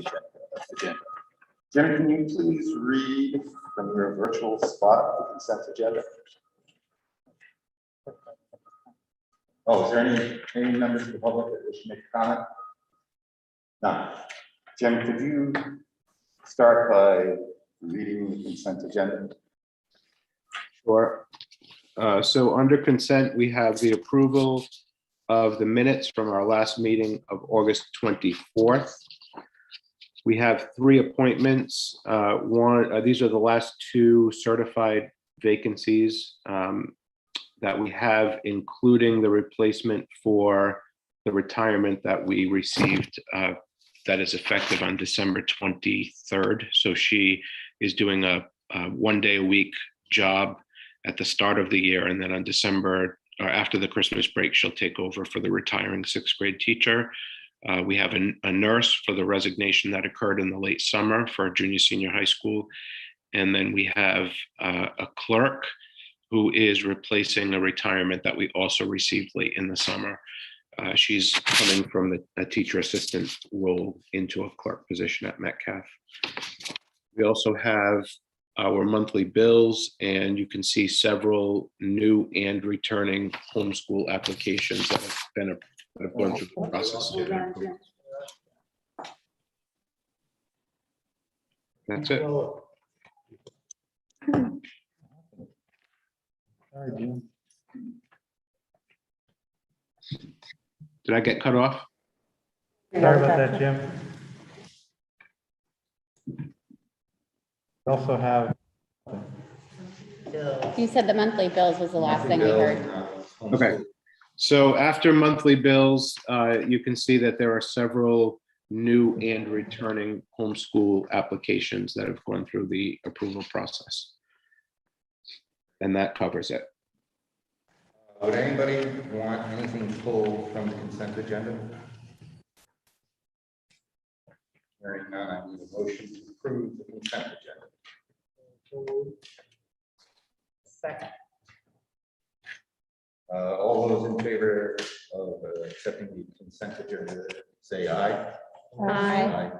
agenda. Jim, can you please read from your virtual spot the consent agenda? Oh, is there any members of the public that wish to make a comment? No. Jim, could you start by reading the consent agenda? Sure. So under consent, we have the approval of the minutes from our last meeting of August 24th. We have 3 appointments. These are the last 2 certified vacancies that we have, including the replacement for the retirement that we received that is effective on December 23rd. So she is doing a 1-day-a-week job at the start of the year, and then on December or after the Christmas break, she'll take over for the retiring 6th grade teacher. We have a nurse for the resignation that occurred in the late summer for junior senior high school. And then we have a clerk who is replacing a retirement that we also received late in the summer. She's coming from a teacher assistant role into a clerk position at Metcalf. We also have our monthly bills, and you can see several new and returning homeschool applications that have been going through the process. That's it. Did I get cut off? Sorry about that, Jim. We also have, You said the monthly bills was the last thing we heard. Okay. So after monthly bills, you can see that there are several new and returning homeschool applications that have gone through the approval process. And that covers it. Would anybody want anything pulled from the consent agenda? Hearing none, I need a motion to approve the consent agenda. Second. All those in favor of accepting the consent agenda, say aye. Aye.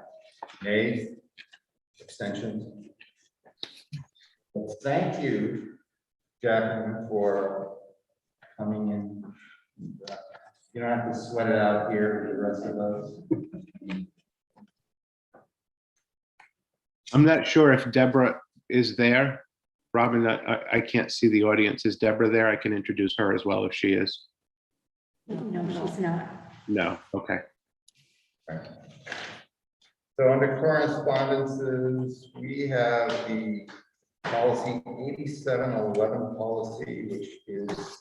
Nays? Abstentions? Well, thank you, Jacqueline, for coming in. You don't have to sweat it out here with the rest of us. I'm not sure if Deborah is there. Robin, I can't see the audience. Is Deborah there? I can introduce her as well if she is. No, she's not. No, okay. So under correspondences, we have the policy 8711 policy, which is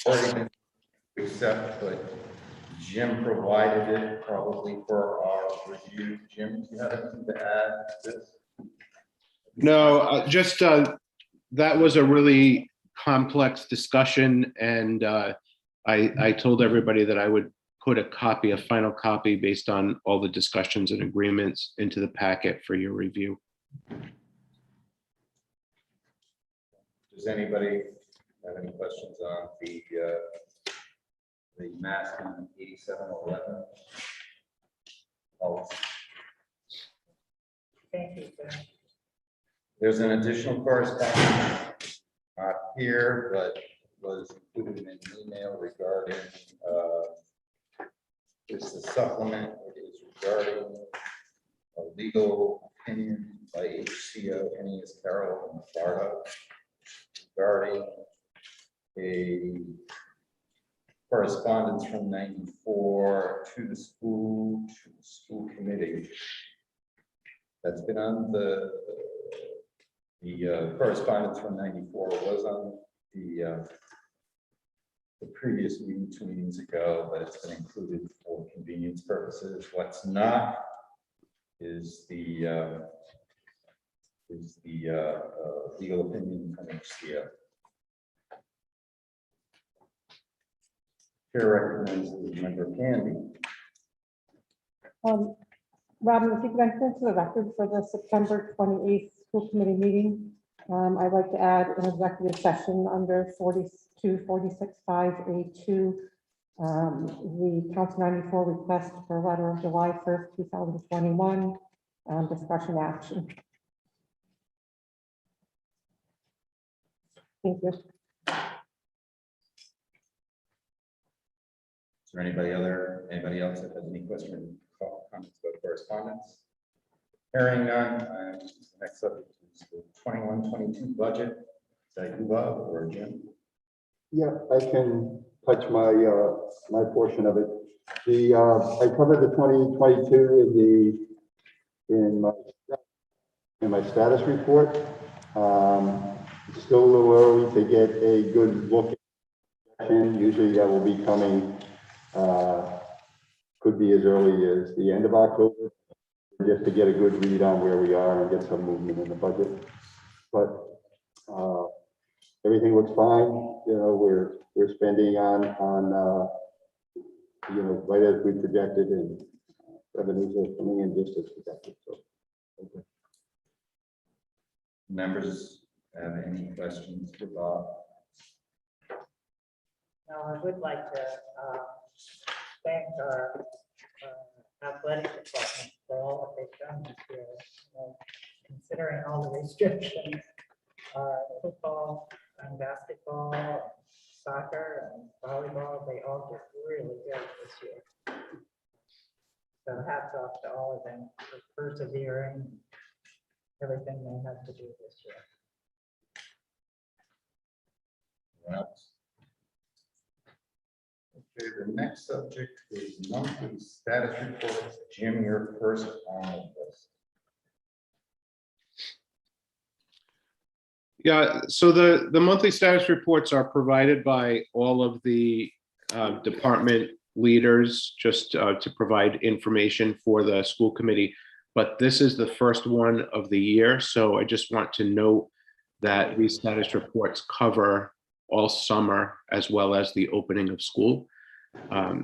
already been accepted, but Jim provided it probably for our review. Jim, do you have anything to add to this? No, just that was a really complex discussion, and I told everybody that I would put a final copy based on all the discussions and agreements into the packet for your review. Does anybody have any questions on the Maston 8711 policy? Thank you, sir. There's an additional correspondence not here, but was included in an email regarding it's the supplement. It is regarding a legal opinion by HCO Ennis Carroll in Florida regarding a correspondence from 94 to the school committee that's been on the correspondence from 94 was on the previous meeting 2 meetings ago, but it's been included for convenience purposes. What's not is the legal opinion from HCO. Chair recognizes Member Candy. Robin, if you could enter into the record for the September 28th school committee meeting, I'd like to add an executive session under 4246(5)(a)(2) The Council 94 request for letter of July 1st, 2021, discussion action. Thank you. Is there anybody else that has any questions, comments about correspondence? Hearing none, next subject is the 21-22 budget. Is that you, Bob, or Jim? Yeah, I can touch my my portion of it. I covered the 2022 in my status report. It's still a little early to get a good look at it. Usually that will be coming, could be as early as the end of October, just to get a good read on where we are and get some movement in the budget. But everything looks fine. You know, we're spending on you know, right as we projected, and revenues are coming in just as projected. So, okay. Members have any questions for Bob? No, I would like to thank our athletic department for all that they've done this year. You know, considering all the restrictions, football and basketball, soccer and volleyball, they all did really good this year. So hats off to all of them for persevering, everything they had to do this year. Well, okay, the next subject is monthly status reports. Jim, you're first on the list. Yeah, so the monthly status reports are provided by all of the department leaders just to provide information for the school committee. But this is the first one of the year, so I just want to note that these status reports cover all summer as well as the opening of school.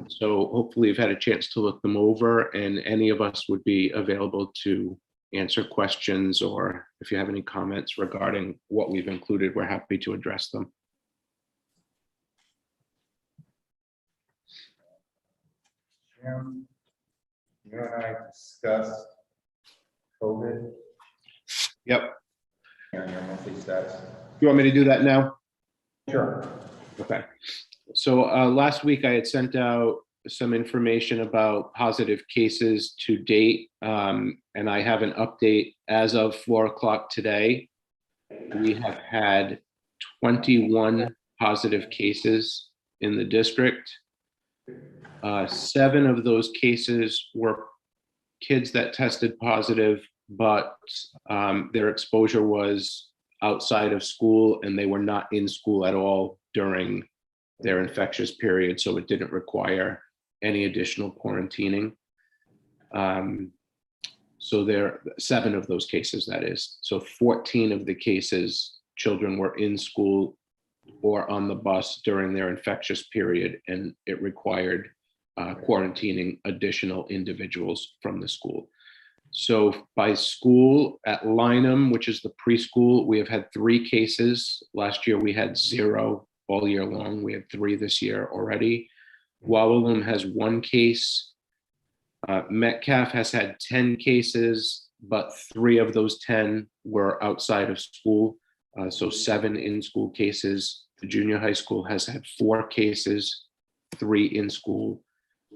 So hopefully you've had a chance to look them over, and any of us would be available to answer questions, or if you have any comments regarding what we've included, we're happy to address them. Jim, you and I discussed COVID Yep. and your monthly status. You want me to do that now? Sure. Okay. So last week I had sent out some information about positive cases to date, and I have an update as of 4 o'clock today. We have had 21 positive cases in the district. 7 of those cases were kids that tested positive, but their exposure was outside of school and they were not in school at all during their infectious period, so it didn't require any additional quarantining. So there are 7 of those cases, that is. So 14 of the cases, children were in school or on the bus during their infectious period, and it required quarantining additional individuals from the school. So by school at Lynham, which is the preschool, we have had 3 cases. Last year we had 0 all year long. We had 3 this year already. Wawalum has 1 case. Metcalf has had 10 cases, but 3 of those 10 were outside of school. So 7 in-school cases. The junior high school has had 4 cases, 3 in school.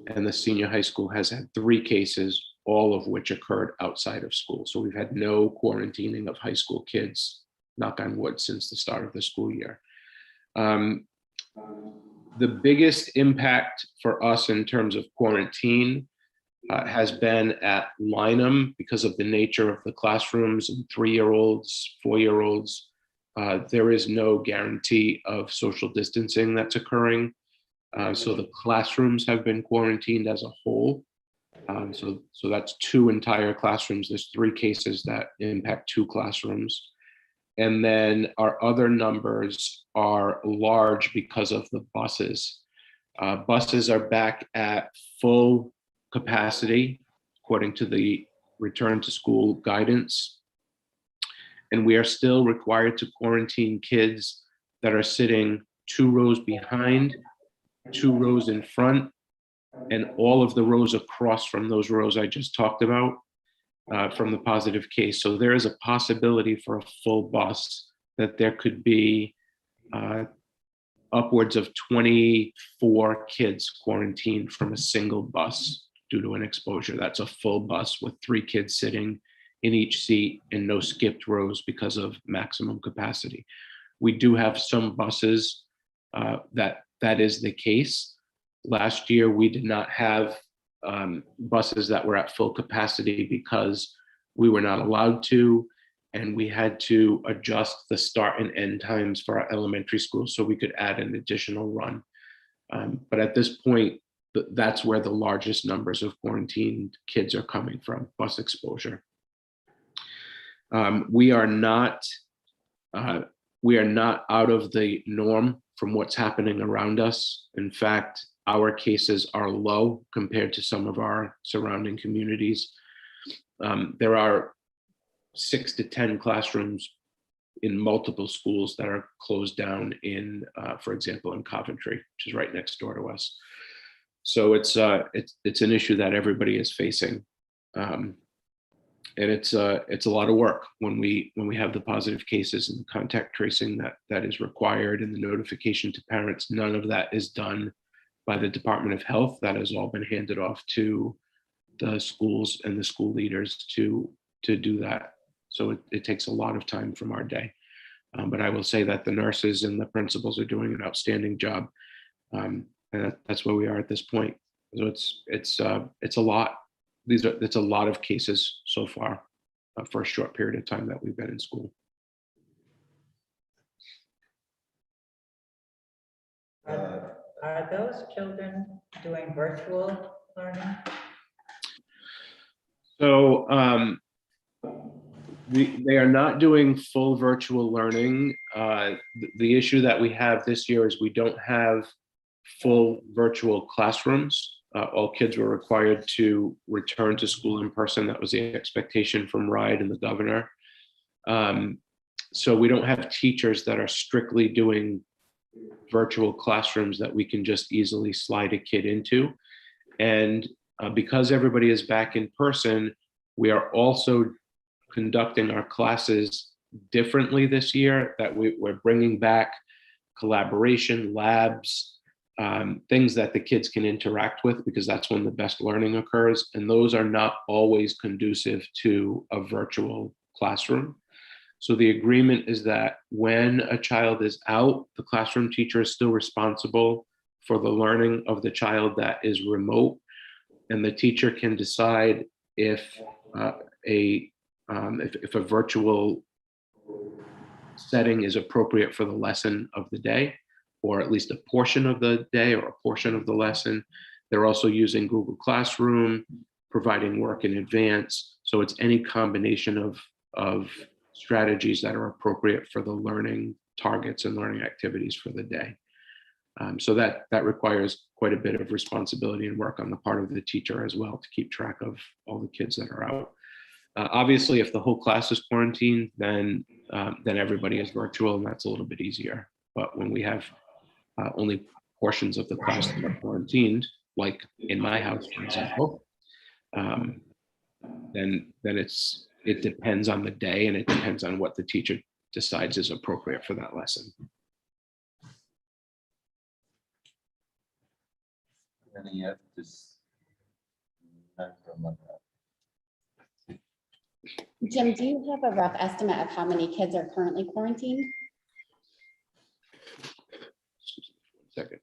And the senior high school has had 3 cases, all of which occurred outside of school. So we've had no quarantining of high school kids, knock on wood, since the start of the school year. The biggest impact for us in terms of quarantine has been at Lynham because of the nature of the classrooms and 3-year-olds, 4-year-olds. There is no guarantee of social distancing that's occurring. So the classrooms have been quarantined as a whole. So that's 2 entire classrooms. There's 3 cases that impact 2 classrooms. And then our other numbers are large because of the buses. Buses are back at full capacity, according to the return to school guidance. And we are still required to quarantine kids that are sitting 2 rows behind 2 rows in front, and all of the rows across from those rows I just talked about from the positive case. So there is a possibility for a full bus that there could be upwards of 24 kids quarantined from a single bus due to an exposure. That's a full bus with 3 kids sitting in each seat and no skipped rows because of maximum capacity. We do have some buses that is the case. Last year, we did not have buses that were at full capacity because we were not allowed to, and we had to adjust the start and end times for our elementary schools so we could add an additional run. But at this point, that's where the largest numbers of quarantined kids are coming from, bus exposure. We are not out of the norm from what's happening around us. In fact, our cases are low compared to some of our surrounding communities. There are 6 to 10 classrooms in multiple schools that are closed down in, for example, in Coventry, which is right next door to us. So it's an issue that everybody is facing. And it's a lot of work when we have the positive cases and the contact tracing that is required and the notification to parents. None of that is done by the Department of Health. That has all been handed off to the schools and the school leaders to do that. So it takes a lot of time from our day. But I will say that the nurses and the principals are doing an outstanding job. And that's where we are at this point. So it's a lot. It's a lot of cases so far for a short period of time that we've been in school. Are those children doing virtual learning? So they are not doing full virtual learning. The issue that we have this year is we don't have full virtual classrooms. All kids were required to return to school in person. That was the expectation from RIDE and the governor. So we don't have teachers that are strictly doing virtual classrooms that we can just easily slide a kid into. And because everybody is back in person, we are also conducting our classes differently this year, that we're bringing back collaboration, labs, things that the kids can interact with, because that's when the best learning occurs. And those are not always conducive to a virtual classroom. So the agreement is that when a child is out, the classroom teacher is still responsible for the learning of the child that is remote. And the teacher can decide if a virtual setting is appropriate for the lesson of the day, or at least a portion of the day or a portion of the lesson. They're also using Google Classroom, providing work in advance. So it's any combination of strategies that are appropriate for the learning targets and learning activities for the day. So that requires quite a bit of responsibility and work on the part of the teacher as well to keep track of all the kids that are out. Obviously, if the whole class is quarantined, then everybody is virtual, and that's a little bit easier. But when we have only portions of the class that are quarantined, like in my house, for example, then it depends on the day, and it depends on what the teacher decides is appropriate for that lesson. Jim, do you have a rough estimate of how many kids are currently quarantined? Second.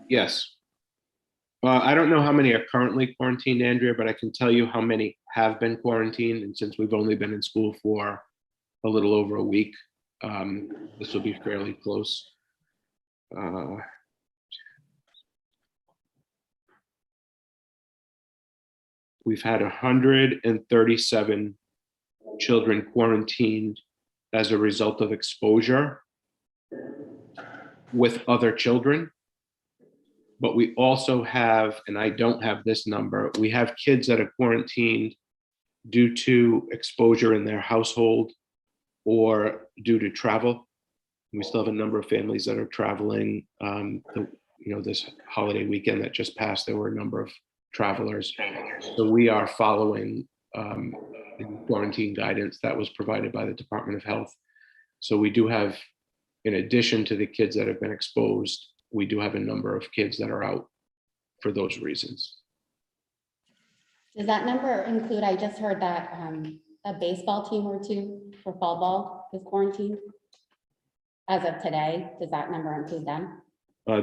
Yes. I don't know how many are currently quarantined, Andrea, but I can tell you how many have been quarantined. And since we've only been in school for a little over a week, this will be fairly close. We've had 137 children quarantined as a result of exposure with other children. But we also have, and I don't have this number, we have kids that are quarantined due to exposure in their household or due to travel. We still have a number of families that are traveling. This holiday weekend that just passed, there were a number of travelers. So we are following the quarantine guidance that was provided by the Department of Health. So we do have, in addition to the kids that have been exposed, we do have a number of kids that are out for those reasons. Does that number include, I just heard that a baseball team or two for fall ball is quarantined? As of today, does that number include them?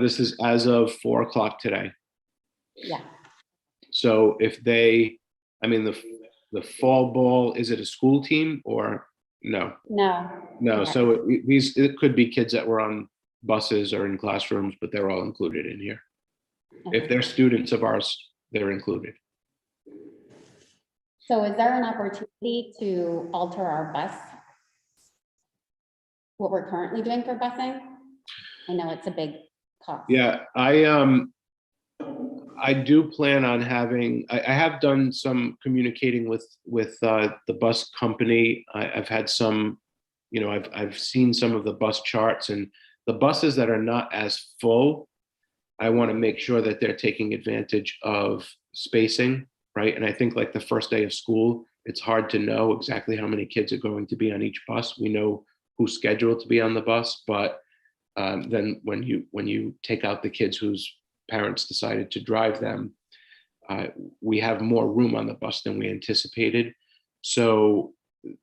This is as of 4 o'clock today. Yeah. So if the fall ball, is it a school team or no? No. No, Okay. so it could be kids that were on buses or in classrooms, but they're all included in here. If Okay. they're students of ours, they're included. So is there an opportunity to alter our bus? What we're currently doing for busing? I know it's a big cost. Yeah, I do plan on having, I have done some communicating with the bus company. I've had some, I've seen some of the bus charts, and the buses that are not as full, I want to make sure that they're taking advantage of spacing, right? And I think like the first day of school, it's hard to know exactly how many kids are going to be on each bus. We know who's scheduled to be on the bus, but then when you take out the kids whose parents decided to drive them, we have more room on the bus than we anticipated. So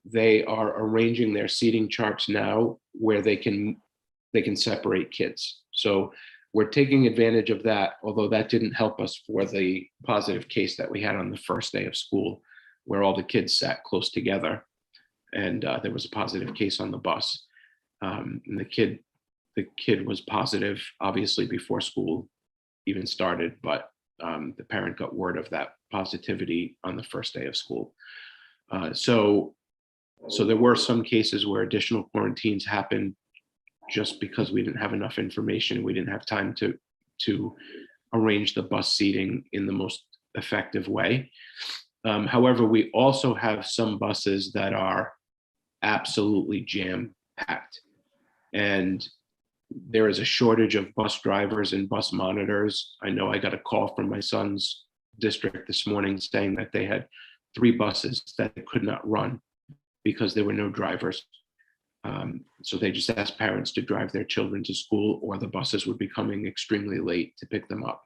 they are arranging their seating charts now where they can separate kids. So we're taking advantage of that, although that didn't help us for the positive case that we had on the first day of school, where all the kids sat close together, and there was a positive case on the bus. And the kid was positive, obviously, before school even started, but the parent got word of that positivity on the first day of school. So there were some cases where additional quarantines happened just because we didn't have enough information. We didn't have time to arrange the bus seating in the most effective way. However, we also have some buses that are absolutely jam-packed, and there is a shortage of bus drivers and bus monitors. I know I got a call from my son's district this morning saying that they had 3 buses that they could not run because there were no drivers. So they just asked parents to drive their children to school, or the buses would be coming extremely late to pick them up.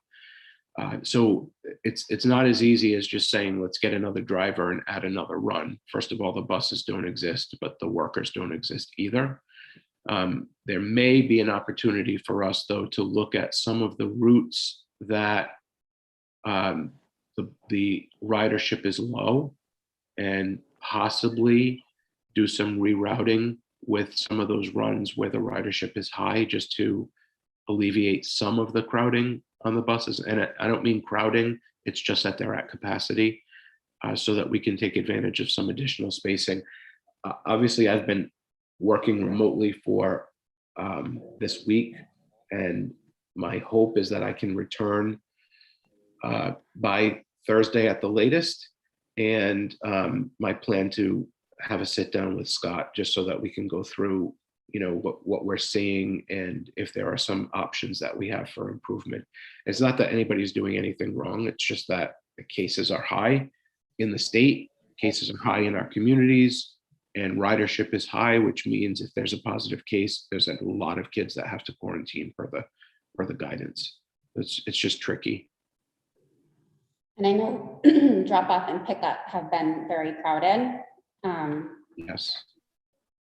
So it's not as easy as just saying, let's get another driver and add another run. First of all, the buses don't exist, but the workers don't exist either. There may be an opportunity for us, though, to look at some of the routes that the ridership is low, and possibly do some rerouting with some of those runs where the ridership is high, just to alleviate some of the crowding on the buses. And I don't mean crowding, it's just that they're at capacity, so that we can take advantage of some additional spacing. Obviously, I've been working remotely for this week, and my hope is that I can return by Thursday at the latest. And my plan to have a sit down with Scott, just so that we can go through, what we're seeing, and if there are some options that we have for improvement. It's not that anybody's doing anything wrong. It's just that the cases are high in the state, cases are high in our communities, and ridership is high, which means if there's a positive case, there's a lot of kids that have to quarantine for the guidance. It's just tricky. And I know drop off and pickup have been very crowded. Yes,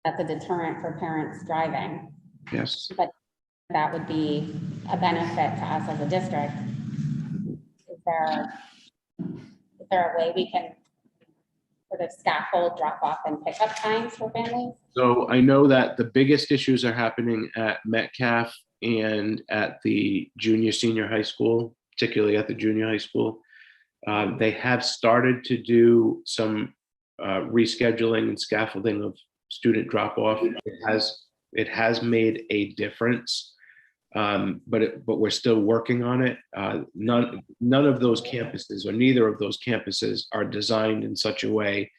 That's a deterrent for parents driving, yes. but that would be a benefit to us as a district. Is there a way we can sort of scaffold drop off and pickup times for families? So I know that the biggest issues are happening at Metcalf and at the senior high school, particularly at the junior high school. They have started to do some rescheduling and scaffolding of student drop off. It has made a difference, but we're still working on it. None of those campuses, or neither of those campuses, are designed in such a way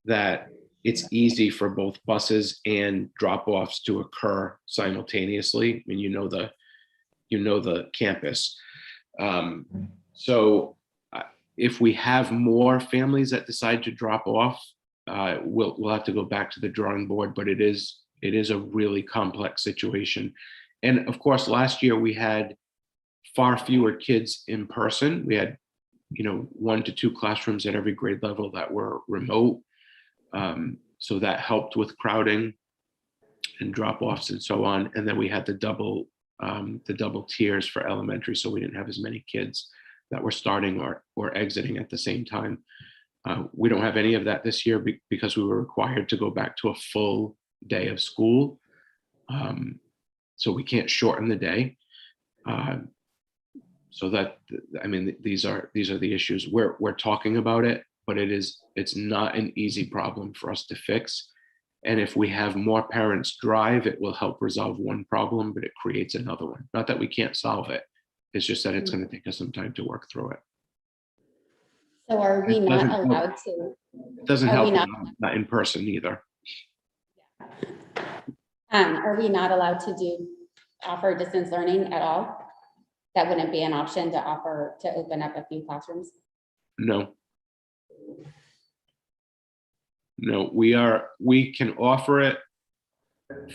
that it's easy for both buses and drop-offs to occur simultaneously. I mean, you know the campus. So if we have more families that decide to drop off, we'll have to go back to the drawing board, but it is a really complex situation. And of course, last year we had far fewer kids in person. We had, 1 to 2 classrooms at every grade level that were remote. So that helped with crowding and drop-offs and so on. And then we had the double tiers for elementary, so we didn't have as many kids that were starting or exiting at the same time. We don't have any of that this year because we were required to go back to a full day of school. So we can't shorten the day. So that, I mean, these are the issues. We're talking about it, but it's not an easy problem for us to fix. And if we have more parents drive, it will help resolve one problem, but it creates another one. Not that we can't solve it. It's just that it's going to take us some time to work through it. So are we It not doesn't help. allowed to? It doesn't Are help we if not- I'm not in person either. Are we not allowed to offer distance learning at all? That wouldn't be an option to offer, to open up a few classrooms? No. No, we can offer it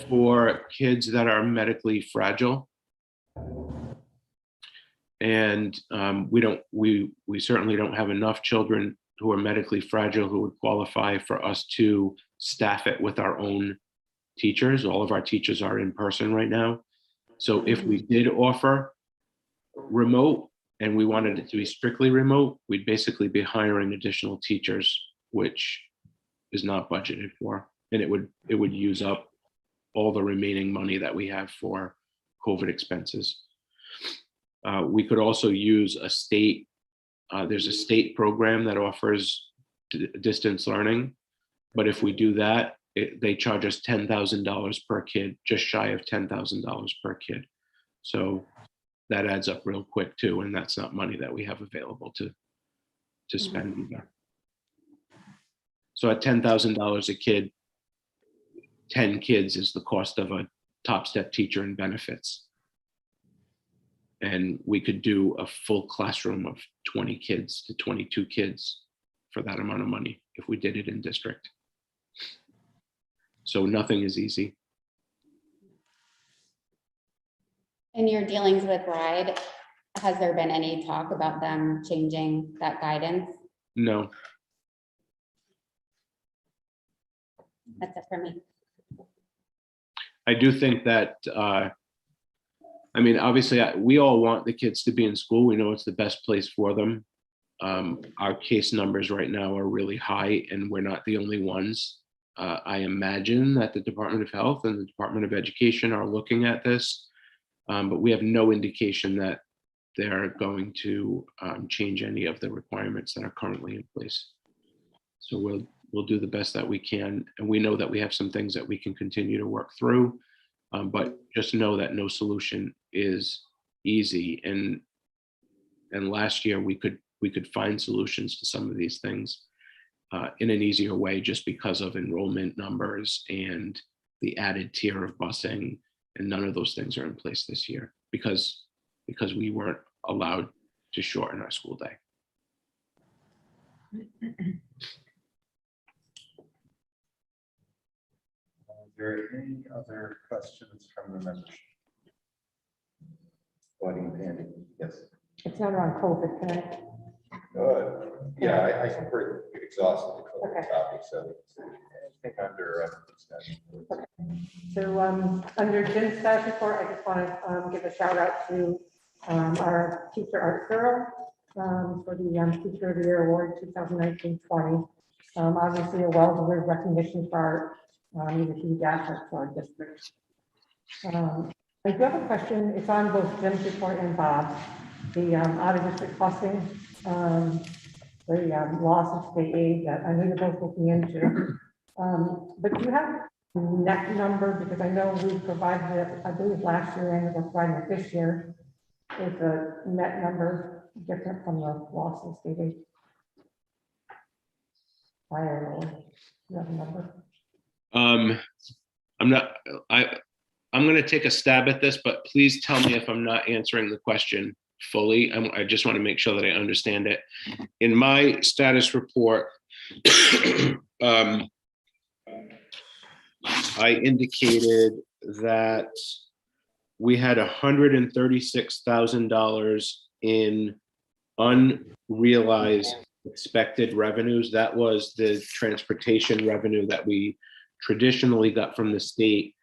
for kids that are medically fragile. And we certainly don't have enough children who are medically fragile who would qualify for us to staff it with our own teachers. All of our teachers are in person right now. So if we did offer remote and we wanted it to be strictly remote, we'd basically be hiring additional teachers, which is not budgeted for. And it would use up all the remaining money that we have for COVID expenses. We could also use a state, there's a state program that offers distance learning. But if we do that, they charge us $10,000 per kid, just shy of $10,000 per kid. So that adds up real quick too. And that's not money that we have available to spend either. So at $10,000 a kid, 10 kids is the cost of a top step teacher and benefits. And we could do a full classroom of 20 kids to 22 kids for that amount of money if we did it in district. So nothing is easy. In your dealings with RIDE, has there been any talk about them changing that guidance? No, That's it for me. I do think that, I mean, obviously, we all want the kids to be in school. We know it's the best place for them. Our case numbers right now are really high, and we're not the only ones. I imagine that the Department of Health and the Department of Education are looking at this, but we have no indication that they're going to change any of the requirements that are currently in place. So we'll do the best that we can, and we know that we have some things that we can continue to work through, but just know that no solution is easy. And last year we could find solutions to some of these things in an easier way, just because of enrollment numbers and the added tier of busing, and none of those things are in place this year because we weren't allowed to shorten our school day. Are there any other questions from the members? Voting Pandy, yes. It's not around COVID, can I? Yeah, I think we're exhausted the Okay. COVID topic, so I think under discussion. So under Jim's status report, I just want to give a shout out to our teacher Art Girl for the Teacher of the Year Award 2019-20. Obviously a well-deserved recognition for our he's a huge asset to our district. I do have a question. It's on both Jim's report and Bob's. The out-of-district busing, the loss of state aid that I know you're both looking into. But do you have a net number? Because I know we provided it, I believe last year, and we're providing it this year. Is the net number different from the loss of state aid? I don't know. You have a number? I'm not, I'm going to take a stab at this, but please tell me if I'm not answering the question fully. I just want to make sure that I understand it. In my status report, I indicated that we had $136,000 in unrealized expected revenues. That was the transportation revenue that we traditionally got from the state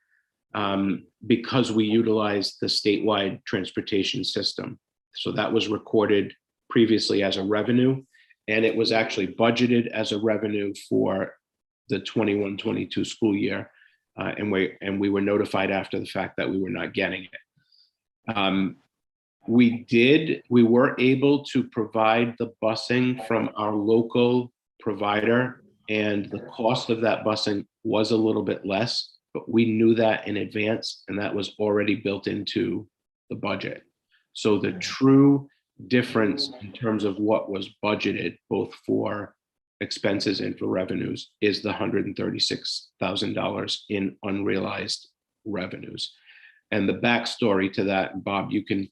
because we utilized the statewide transportation system. So that was recorded previously as a revenue, and it was actually budgeted as a revenue for the 21-22 school year. And we were notified after the fact that we were not getting it. We were able to provide the busing from our local provider, and the cost of that busing was a little bit less, but we knew that in advance, and that was already built into the budget. So the true difference in terms of what was budgeted, both for expenses and for revenues, is the $136,000 in unrealized revenues. And the backstory to that, Bob, you can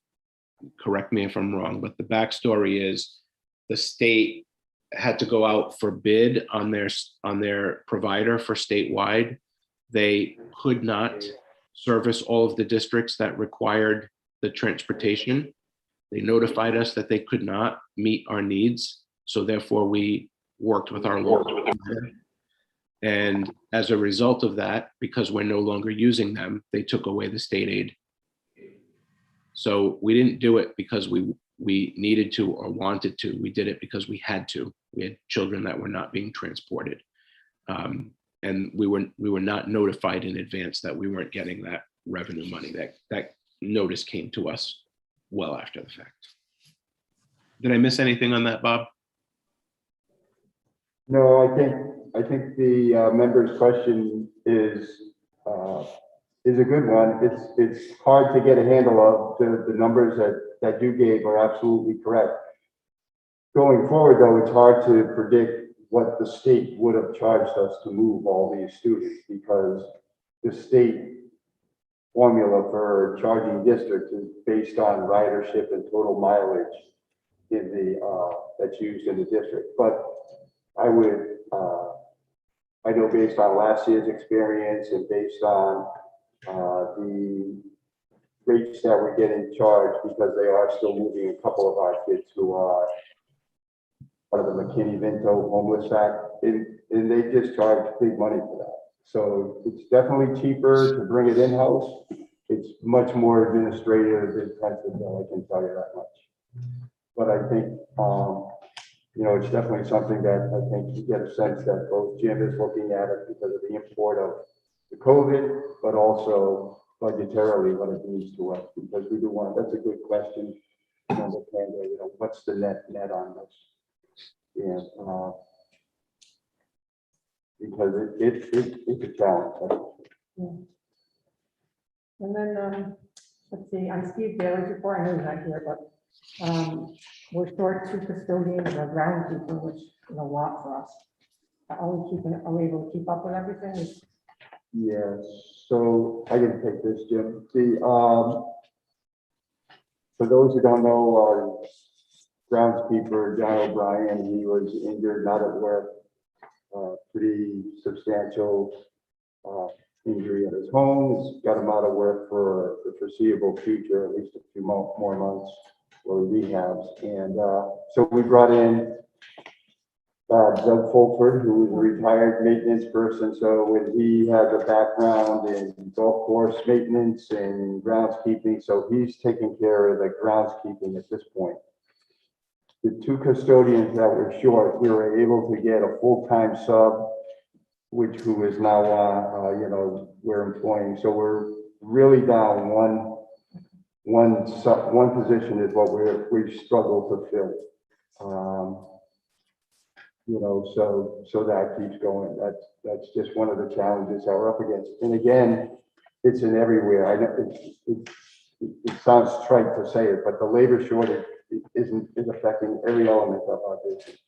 correct me if I'm wrong, but the backstory is the state had to go out for bid on their provider for statewide. They could not service all of the districts that required the transportation. They notified us that they could not meet our needs. So therefore we worked with our local provider. And as a result of that, because we're no longer using them, they took away the state aid. So we didn't do it because we needed to or wanted to. We did it because we had to. We had children that were not being transported. And we were not notified in advance that we weren't getting that revenue money. That notice came to us well after the fact. Did I miss anything on that, Bob? No, I think the member's question is a good one. It's hard to get a handle of. The numbers that you gave are absolutely correct. Going forward, though, it's hard to predict what the state would have charged us to move all these students, because the state formula for charging districts is based on ridership and total mileage in the that's used in the district. But I know based on last year's experience and based on the rates that we're getting charged, because they are still moving a couple of our kids who are part of the McKinney-Vento Homeless Act, and they just charge big money for that. So it's definitely cheaper to bring it in-house. It's much more administrative intensive, though, I can tell you that much. But I think, it's definitely something that I think you get a sense that both Jim is looking at it because of the import of the COVID, but also budgetarily what it means to us, because we do want, that's a good question. What's the net on this? And because it's a challenge. Yeah. And then, let's see, on Steve Bailey's report, I know he's not here, but we're short 2 custodians or groundskeeping, which is a lot for us. Are we able to keep up with everything? Yes, so I can take this, Jim. For those who don't know, our groundskeeper, John O'Brien, he was injured, not at work, pretty substantial injury at his home. It's got him out of work for the foreseeable future, at least a few more months, or rehabs. And so we brought in Doug Fulford, who was a retired maintenance person. So when he has a background in golf course maintenance and groundskeeping, so he's taking care of the groundskeeping at this point. The 2 custodians that were short, we were able to get a full-time sub, who is now we're employing. So we're really down one position is what we've struggled to fill. So that keeps going. That's just one of the challenges that we're up against. And again, it's in everywhere. I know it sounds trite to say it, but the labor shortage is affecting every element of our business,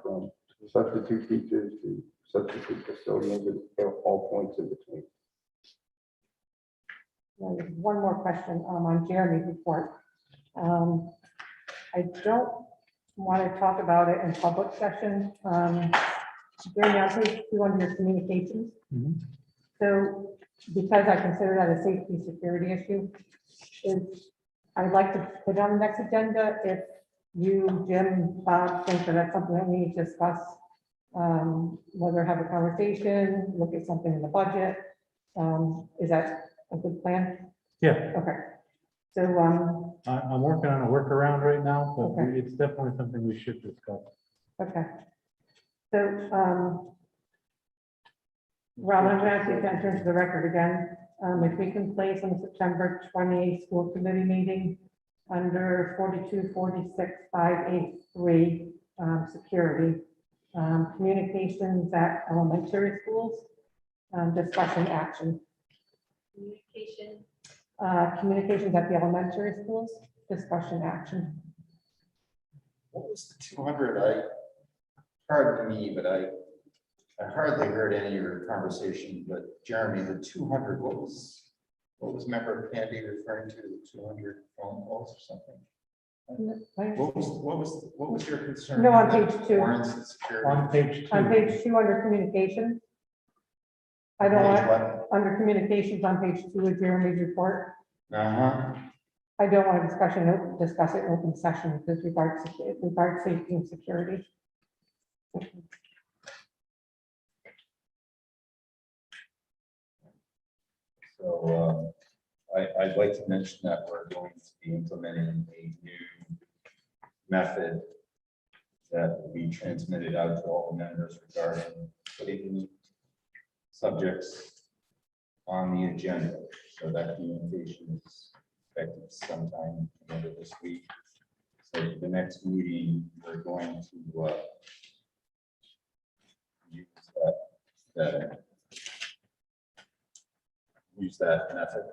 from substitute teachers to substitute custodians at all points in between. There's one more question on Jeremy's report. I don't want to talk about it in public session. Jeremy, I'll take you on your communications. So because I consider that a safety security issue, I'd like to put on the next agenda if you, Jim, Bob, think that that's something that we need to discuss, whether have a conversation, look at something in the budget. Is that a good plan? Yeah, Okay. So, I'm working on a workaround right now, but Okay. it's definitely something we should discuss. okay. So, Rob, I'm gonna ask you to enter into the record again. If we can place on the September 28th school committee meeting under 4246-583, security, communications at elementary schools, discussion action. Communications at the elementary schools, discussion action. What was the 200? Pardon me, but I hardly heard any of your conversation, but Jeremy, the 200, what was member Candy referring to, the 200 phone calls or something? What was your concern? No, on page 2. Warrants and security. On page 2. On page 2 under communications. I don't Page want, what? under communications on page 2 of Jeremy's report, Uh-huh. I don't want to discuss it in open session because regards safety and security. So I'd like to mention that we're going to be implementing a new method that will be transmitted out to all the members regarding putting subjects on the agenda. So that communication is expected sometime later this week. So for the next meeting, we're going to use that method.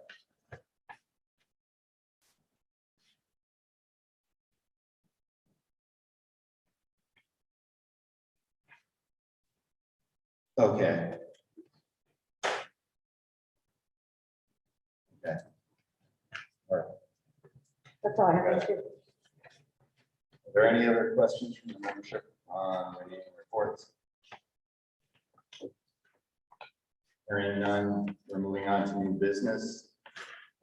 Okay. That's all I have. Thank you. Are there any other questions from the membership on the meeting reports? Hearing none, we're moving on to new business.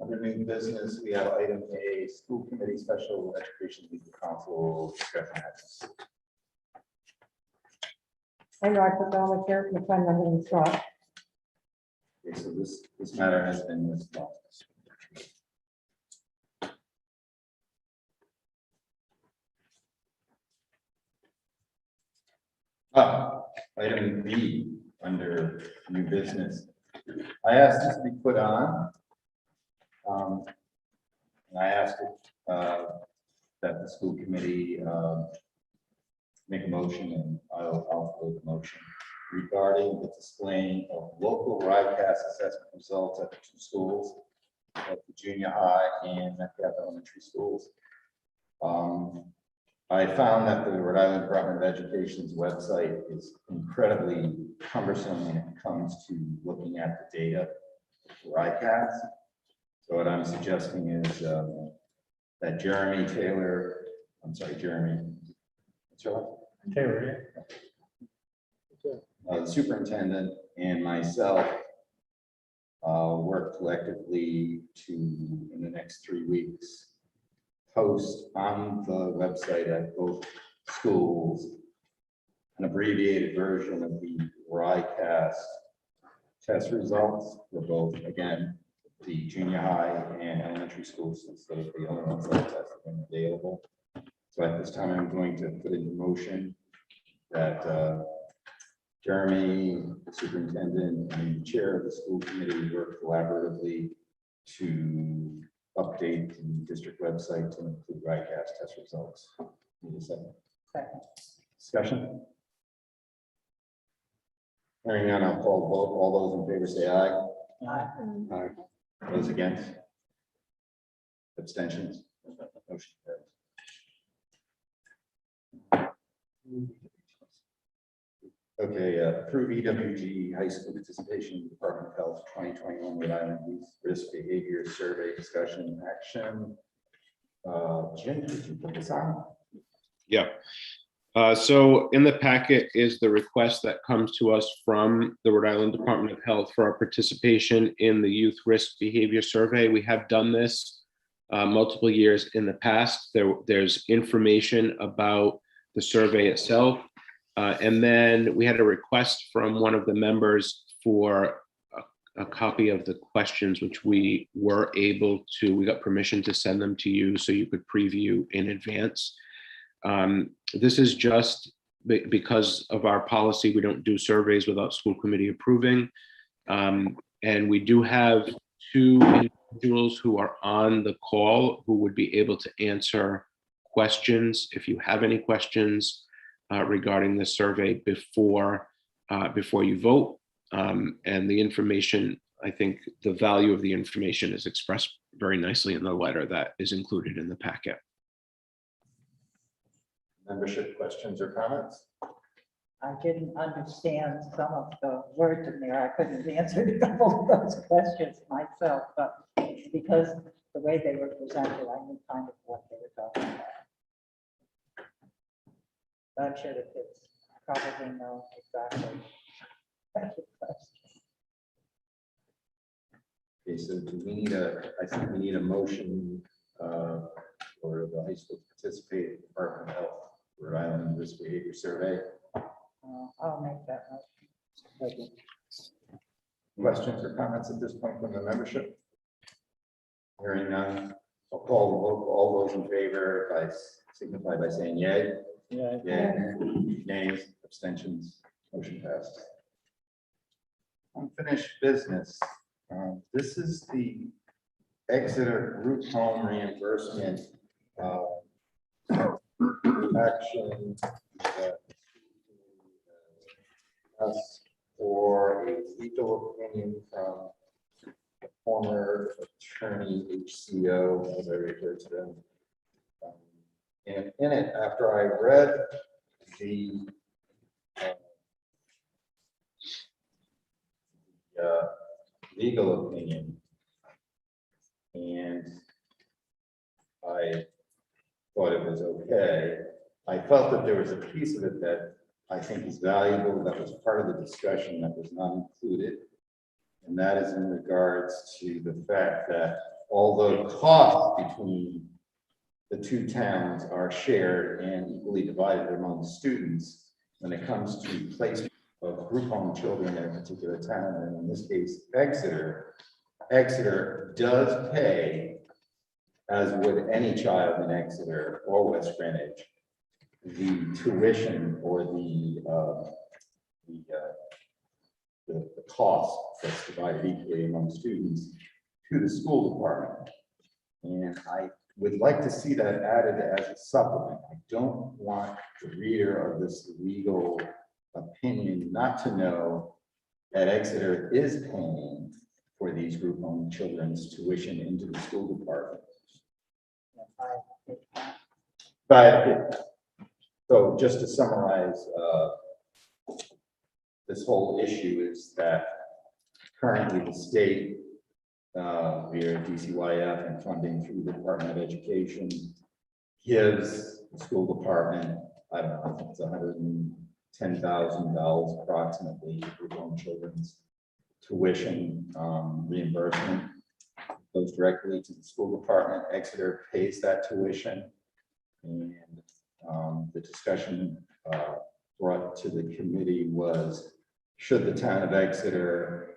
Under new business, we have item A, school committee special education legal council discussion items. I know I put that on the chair, the plan I'm going to start. Okay, so this matter has been withdrawn. Item B, under new business. I asked this to be put on. And I asked that the school committee make a motion, and I'll vote the motion regarding the displaying of local RICAS assessment results at the two schools, at the junior high and at the elementary schools. I found that the Rhode Island Department of Education's website is incredibly cumbersome when it comes to looking at the data for RICAS. So what I'm suggesting is that Jeremy, what's your name? Taylor, The superintendent and myself work collectively to, in the next 3 weeks, post on the website at both schools an abbreviated version of the RICAS test results for both, again, the junior high and elementary schools, since those are the only ones that have been available. So at this time, I'm going to put into motion that Jeremy, the superintendent, and the chair of the school committee work collaboratively to update the district website to include RICAS test results. Need a second? Second. Discussion? Hearing none, I'll call the vote. All those in favor say aye. Aye. Those against? Abstentions? Motion carries. Okay, approve EWG high school participation in Department of Health 2021 Rhode Island Youth Risk Behavior Survey discussion action. Jim, did you put this on? Yeah. So in the packet is the request that comes to us from the Rhode Island Department of Health for our participation in the Youth Risk Behavior Survey. We have done this multiple years in the past. There's information about the survey itself. And then we had a request from one of the members for a copy of the questions, which we were able to, we got permission to send them to you so you could preview in advance. This is just because of our policy, we don't do surveys without school committee approving. And we do have two individuals who are on the call who would be able to answer questions if you have any questions regarding the survey before you vote. And the information, I think the value of the information is expressed very nicely in the letter that is included in the packet. Membership questions or comments? I didn't understand some of the words in there. I couldn't answer a couple of those questions myself, but because the way they were presented, I knew kind of what they were talking about. I'm sure the kids probably know exactly. Okay, so do we need I think we need a motion for the high school to participate in Department of Health Rhode Island Risk Behavior Survey. I'll make that motion. Questions or comments at this point from the membership? Hearing none, I'll call the vote. All those in favor signify by saying yay. Yeah. Yay. Nays, abstentions, motion passed. Unfinished business. This is the Exeter group home reimbursement action that us for a legal opinion from the former attorney HCO, as I refer to them. And in it, after I read the legal opinion, and I thought it was okay, I felt that there was a piece of it that I think is valuable, that was part of the discussion that was not included. And that is in regards to the fact that although costs between the two towns are shared and equally divided among students, when it comes to placement of group home children in a particular town, and in this case, Exeter does pay, as would any child in Exeter or West Greenwich, the tuition or the cost that's divided equally among students to the school department. And I would like to see that added as a supplement. I don't want the reader of this legal opinion not to know that Exeter is paying for these group home children's tuition into the school department. But so just to summarize, this whole issue is that currently the state, via DCYF and funding through the Department of Education, gives the school department, I don't know, I think it's $110,000 approximately for group home children's tuition reimbursement. Goes directly to the school department. Exeter pays that tuition, and the discussion brought to the committee was, should the town of Exeter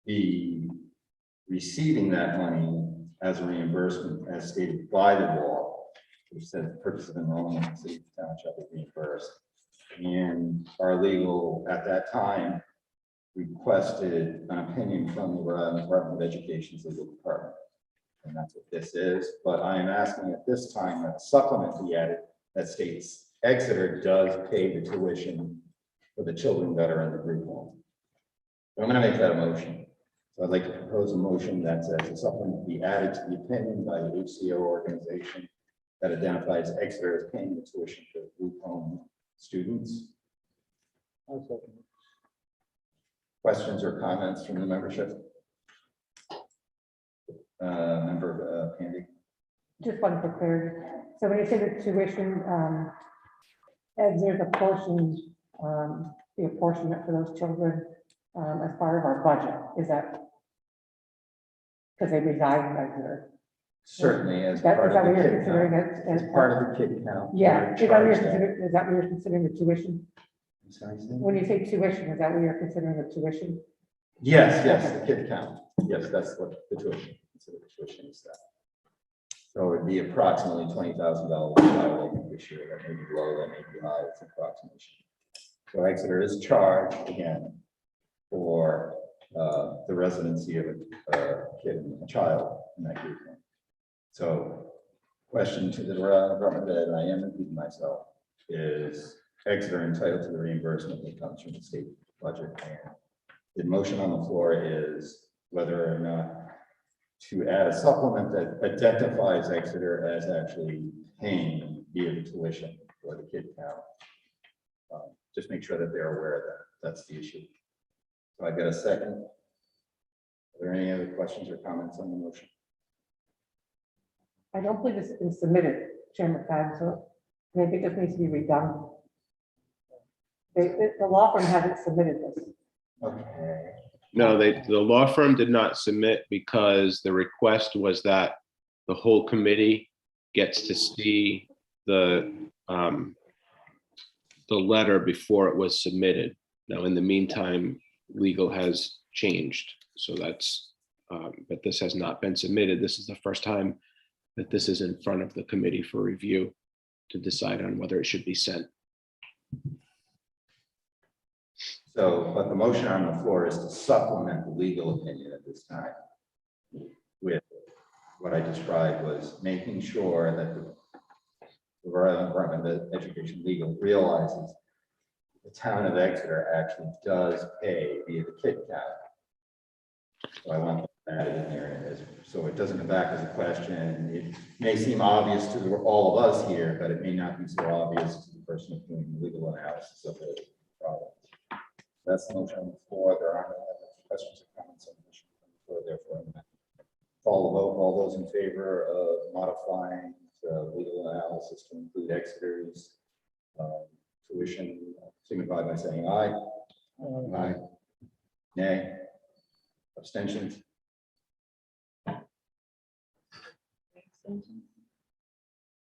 be receiving that money as a reimbursement as stated by the law, which says the purpose of enrollment in the city of town shall be reimbursed. And our legal at that time requested an opinion from the Rhode Island Department of Education's legal department. And that's what this is. But I am asking at this time that a supplement be added that states Exeter does pay the tuition for the children that are in the group home. So I'm going to make that a motion. So I'd like to propose a motion that says a supplement be added to the opinion by the HCO organization that identifies Exeter as paying the tuition for group home students. Questions or comments from the membership? Member Pandy? Just one for clarity. So when you say the tuition, as there's a portion, the apportionment for those children, as part of our budget, is that because they reside in Exeter? Certainly, as Is that part is that of what the you're kid considering count. it as? As part of the kid count. Yeah, we're is that what you're charged that. considering, is that what you're considering the tuition? I'm sorry, say When you say tuition, is that what you're considering the tuition? Yes, the kid count. Yes, that's what the tuition, consider the tuition is that. So it'd be approximately $20,000 I think this year. That may be low, that may be high, it's approximation. So Exeter is charged again for the residency of a kid, a child in that group. So question to the Department of Ed, and I am repeating myself, is Exeter entitled to the reimbursement that comes from the state budget? And the motion on the floor is whether or not to add a supplement that identifies Exeter as actually paying via the tuition for the kid count. Just make sure that they're aware of that. That's the issue. So I got a second. Are there any other questions or comments on the motion? I don't believe it's been submitted, Chairman Fad, so maybe it just needs to be redone. The law firm hasn't submitted this. Okay. No, the law firm did not submit because the request was that the whole committee gets to see the letter before it was submitted. Now, in the meantime, legal has changed. So that's, but this has not been submitted. This is the first time that this is in front of the committee for review to decide on whether it should be sent. So, but the motion on the floor is to supplement the legal opinion at this time with what I described was making sure that the Rhode Island Department of Education legal realizes the town of Exeter actually does pay via the kid count. So I want that in there, so it doesn't come back as a question. It may seem obvious to all of us here, but it may not be so obvious to the person doing the legal analysis of the problem. That's the motion on the floor. There aren't any other questions or comments on the motion on the floor, therefore I'm going to call the vote. All those in favor of modifying the legal analysis to include Exeter's tuition, signify by saying aye. Aye. Nay. Abstentions?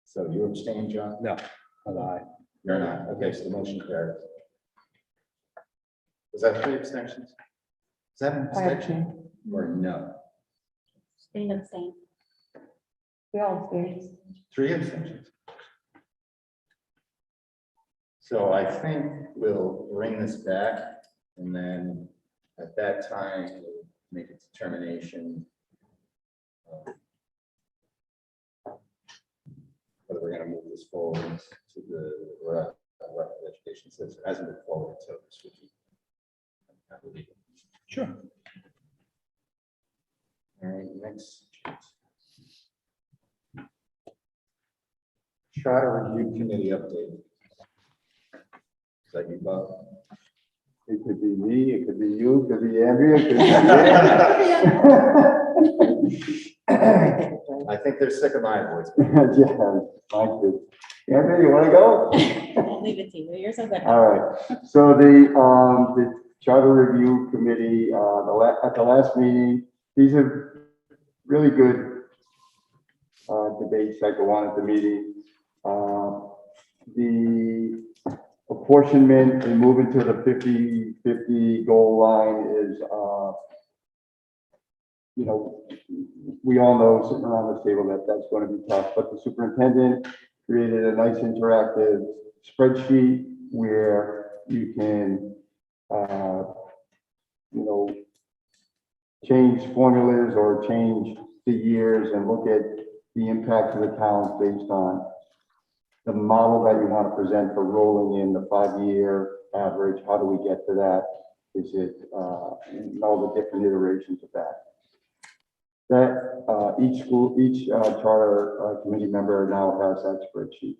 So you abstain, John? No. Aye. You're not. Okay, so the motion carries. Was that 3 abstentions? Is that an I abstention abstain. or no? Abstain. We all abstain. 3 abstentions. So I think we'll bring this back and then at that time, we'll make a determination whether we're going to move this forward to the education system. It hasn't moved forward, so this would be. Sure. All right, next. Charter Review Committee update. Is that you, Bob? It could be me, it could be you, it could be Andrea, it could be. I think they're sick of my voice. Yeah, mine too. Andrea, you want to go? I'll leave it to you. You're so good. All right, so the Charter Review Committee, at the last meeting, these are really good debates that go on at the meeting. The apportionment and moving to the 50-50 goal line is, you know, we all know sitting around this table that that's going to be tough, but the superintendent created a nice interactive spreadsheet where you can, you know, change formulas or change the years and look at the impact of the towns based on the model that you want to present for rolling in the 5-year average. How do we get to that? Is it and all the different iterations of that? That each charter committee member now has that spreadsheet.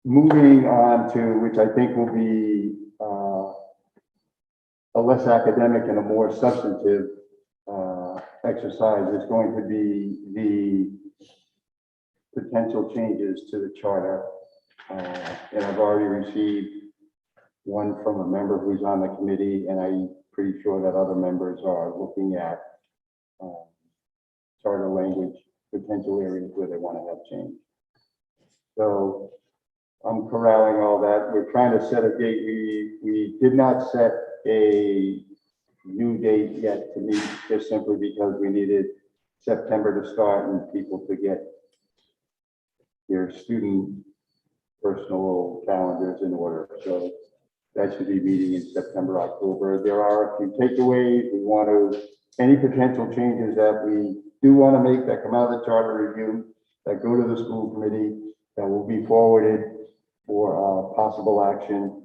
moving on to, which I think will be a less academic and a more substantive exercise, is going to be the potential changes to the charter. And I've already received one from a member who's on the committee, and I'm pretty sure that other members are looking at charter language, potential areas where they want to have change. So I'm corralling all that. We're trying to set a date. We did not set a new date yet to meet, just simply because we needed September to start and people to get their student personal calendars in order. So that should be meeting in September, October. There are a few takeaways. We want to, any potential changes that we do want to make that come out of the charter review, that go to the school committee, that will be forwarded for possible action.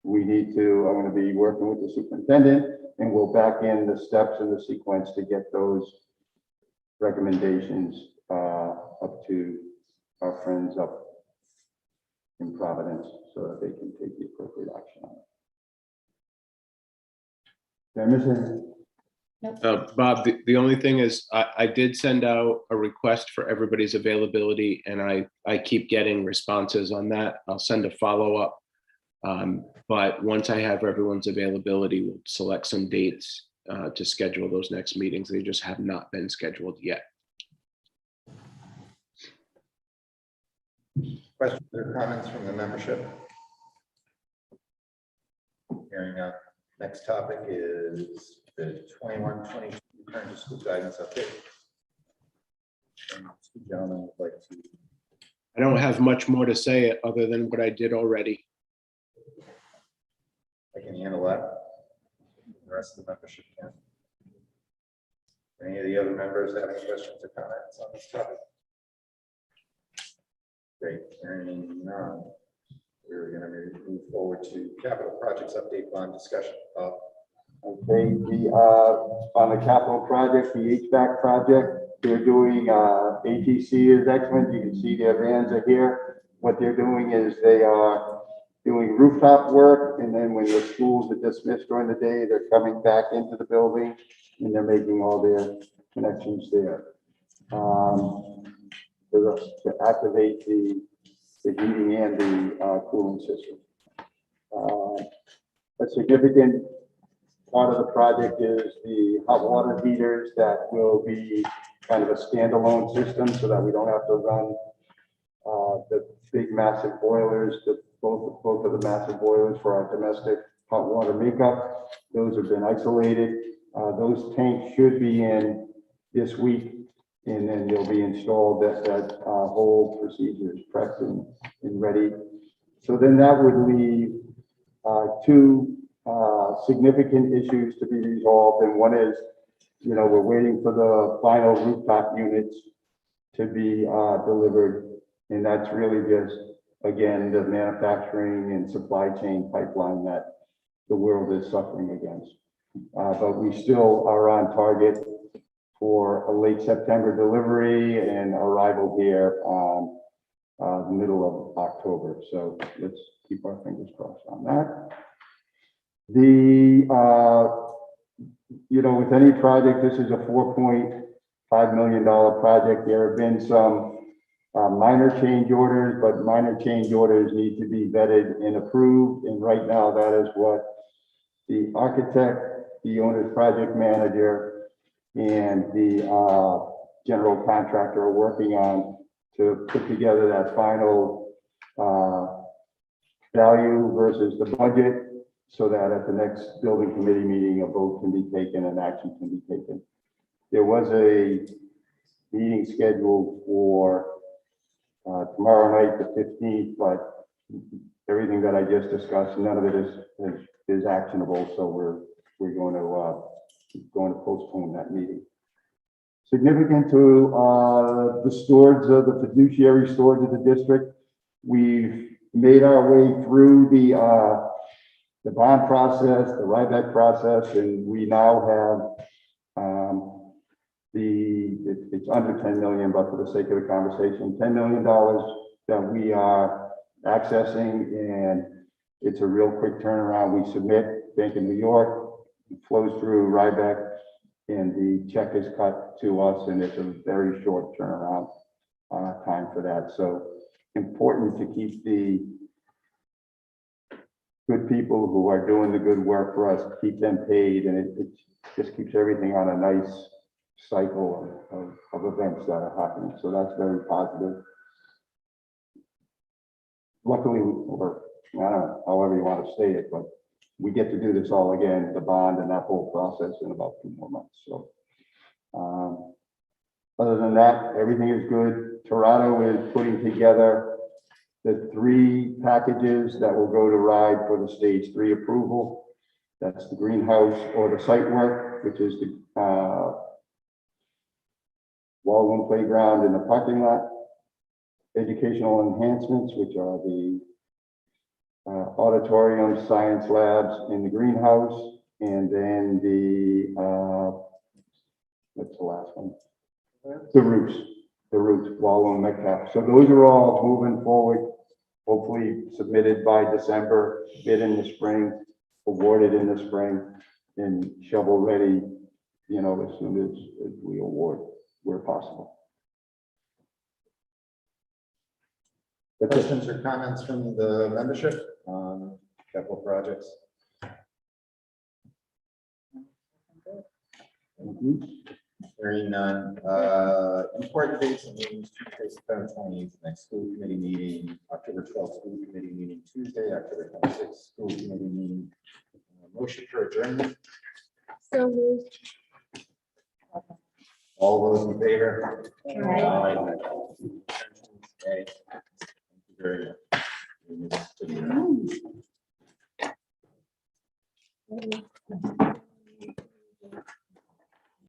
We need to, I'm going to be working with the superintendent, and we'll back in the steps and the sequence to get those recommendations up to our friends up in Providence so that they can take the appropriate action on it. Did I miss anything? Bob, the only thing is I did send out a request for everybody's availability, and I keep getting responses on that. I'll send a follow-up. But once I have everyone's availability, we'll select some dates to schedule those next meetings. They just have not been scheduled yet. Questions or comments from the membership? Hearing none. Next topic is the 21-22 return to school guidance update. And two gentlemen would like to. I don't have much more to say other than what I did already. I can handle that. The rest of the membership can. Any of the other members have any questions or comments on this topic? Great, hearing none. We're going to move forward to capital projects update bond discussion. Okay, on the capital project, the HVAC project, they're doing, ATC is excellent. You can see their vans are here. What they're doing is they are doing rooftop work, and then when the schools are dismissed during the day, they're coming back into the building and they're making all their connections there. To activate the heating and the cooling system. A significant part of the project is the hot water heaters that will be kind of a standalone system so that we don't have to run the big massive boilers, both of the massive boilers for our domestic hot water makeup. Those have been isolated. Those tanks should be in this week, and then they'll be installed. That whole procedure is prepped and ready. So then that would leave two significant issues to be resolved. And one is, we're waiting for the final rooftop units to be delivered. And that's really just, again, the manufacturing and supply chain pipeline that the world is suffering against. But we still are on target for a late September delivery and arrival here on the middle of October. So let's keep our fingers crossed on that. With any project, this is a $4.5 million project. There have been some minor change orders, but minor change orders need to be vetted and approved. And right now, that is what the architect, the owner's project manager, and the general contractor are working on to put together that final value versus the budget, so that at the next building committee meeting, a vote can be taken and action can be taken. There was a meeting scheduled for tomorrow night, the 15th, but everything that I just discussed, none of it is actionable. So we're going to postpone that meeting. Significant to the stewards of the fiduciary stewards of the district, we've made our way through the bond process, the Ryback process, and we now have it's under 10 million, but for the sake of the conversation, $10 million that we are accessing, and it's a real quick turnaround. We submit Bank of New York, it flows through Ryback, and the check is cut to us, and it's a very short turnaround time for that. So important to keep the good people who are doing the good work for us, keep them paid, and it just keeps everything on a nice cycle of events that are happening. So that's very positive. Luckily, or I don't know, however you want to say it, but we get to do this all again, the bond and that whole process in about 2 more months. So other than that, everything is good. Toronto is putting together the 3 packages that will go to RIDE for the stage 3 approval. That's the greenhouse or the site work, which is the Wallroom playground in the parking lot. Educational enhancements, which are the auditorium, science labs in the greenhouse, and then the, what's the last one? The roofs, Wallow and Metcalf. So those are all moving forward, hopefully submitted by December, bid in the spring, awarded in the spring, and shovel ready, you know, as soon as we award where possible. That's it. Questions or comments from the membership on capital projects? Hearing none. Important dates and meetings: Tuesday, September 28th, next school committee meeting, October 12th, school committee meeting, Tuesday, October 26th, school committee meeting. Motion for adjournment. So moved. All those in favor? Aye. Aye. Thank you very much. Mm.